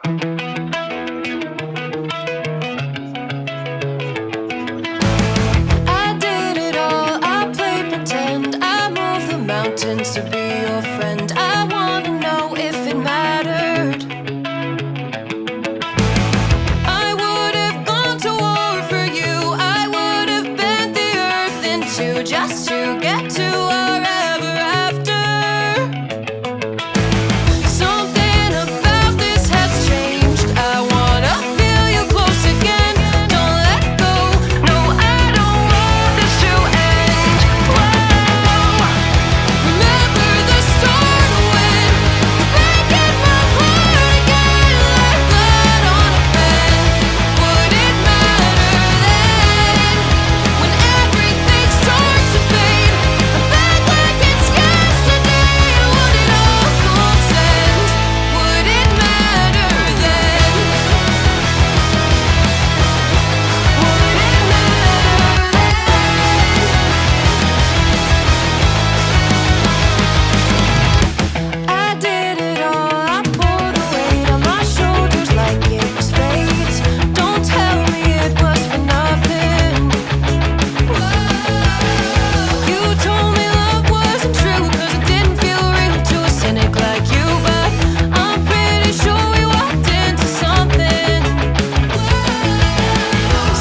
I did it all, I played pretend. I moved the mountains to be your friend. I wanna know if it mattered. I would have gone to war for you. I would have bent the earth in two just to get to our ever after. Something about this has changed. I wanna feel you close again. Don't let go. No, I don't want this to end. Whoa. Remember the start when you're breaking my heart again like blood on a pen. Would it matter then when everything starts to fade? I'm back like it's yesterday. Would it all close end? Would it matter then? Would it matter then? I did it all. I pulled the weight on my shoulders like it was fate. Don't tell me it was for nothing. You told me love wasn't true 'cause it didn't feel real to a cynic like you. But I'm pretty sure we walked into something.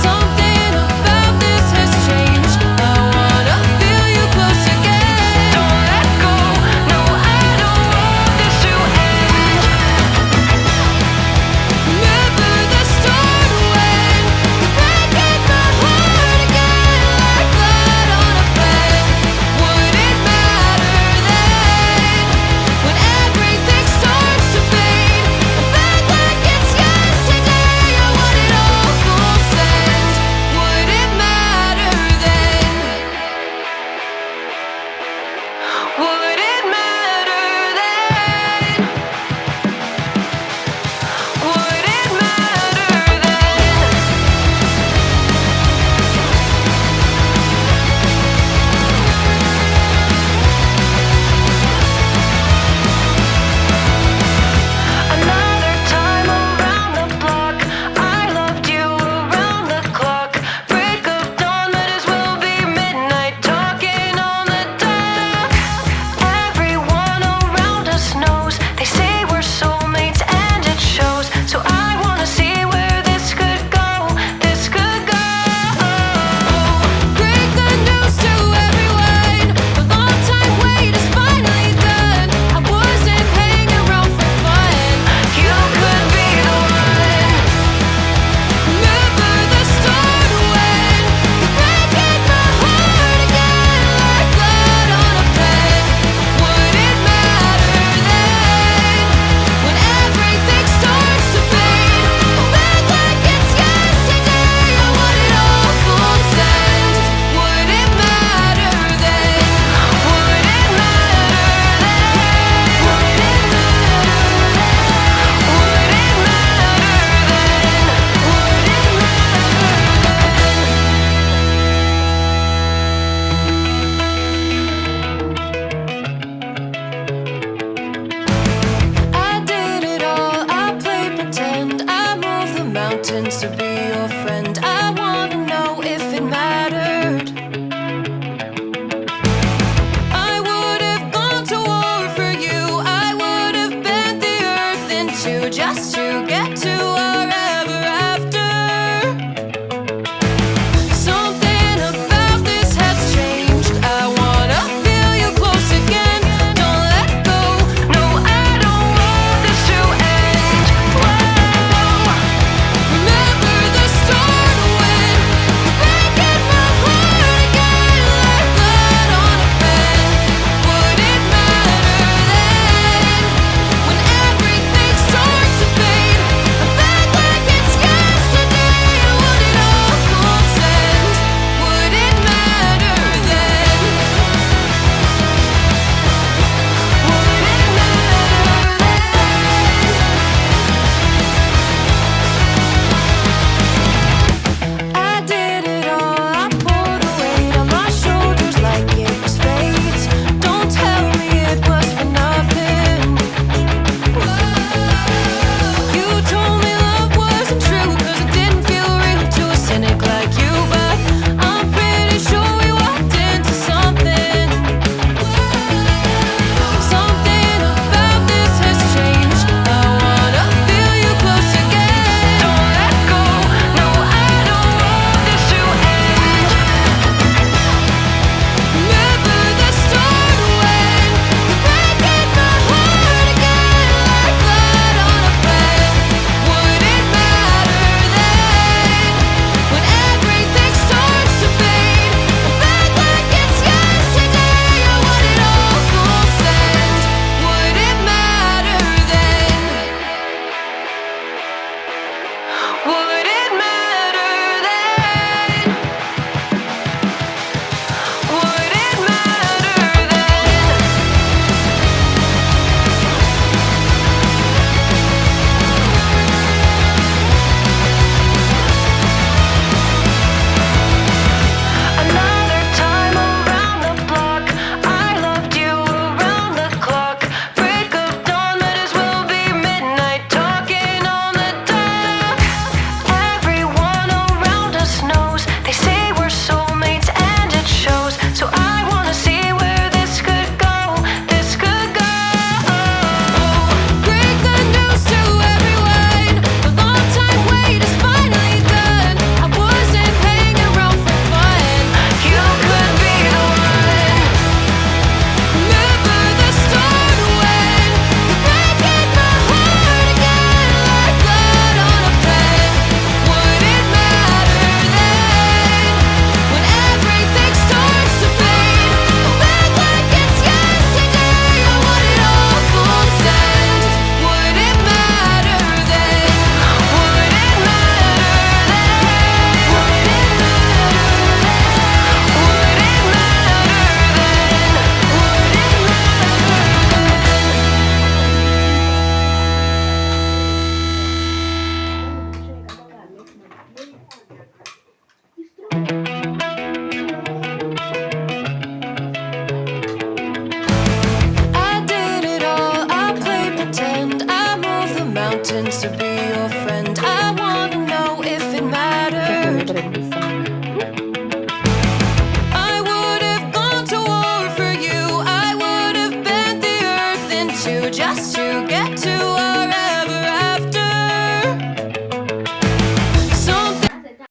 Something about this has changed. I wanna feel you close again. Don't let go. No, I don't want this to end. Remember the start when you're breaking my heart again like blood on a pen. Would it matter then when everything starts to fade? I'm back like it's yesterday. I want it all close end. Would it matter then? Would it matter then? Would it matter then? Another time around the block, I loved you around the clock. Break of dawn, might as well be midnight, talking on the dock. Everyone around us knows, they say we're soulmates and it shows. So I wanna see where this could go, this could go. Break the news to everyone, the long time wait is finally done. I wasn't hanging around for fun. You could be the one. Remember the start when you're breaking my heart again like blood on a pen. Would it matter then when everything starts to fade? I'm back like it's yesterday. I want it all close end. Would it matter then? Would it matter then? Would it matter then? Would it matter then? I did it all. I played pretend. I moved the mountains to be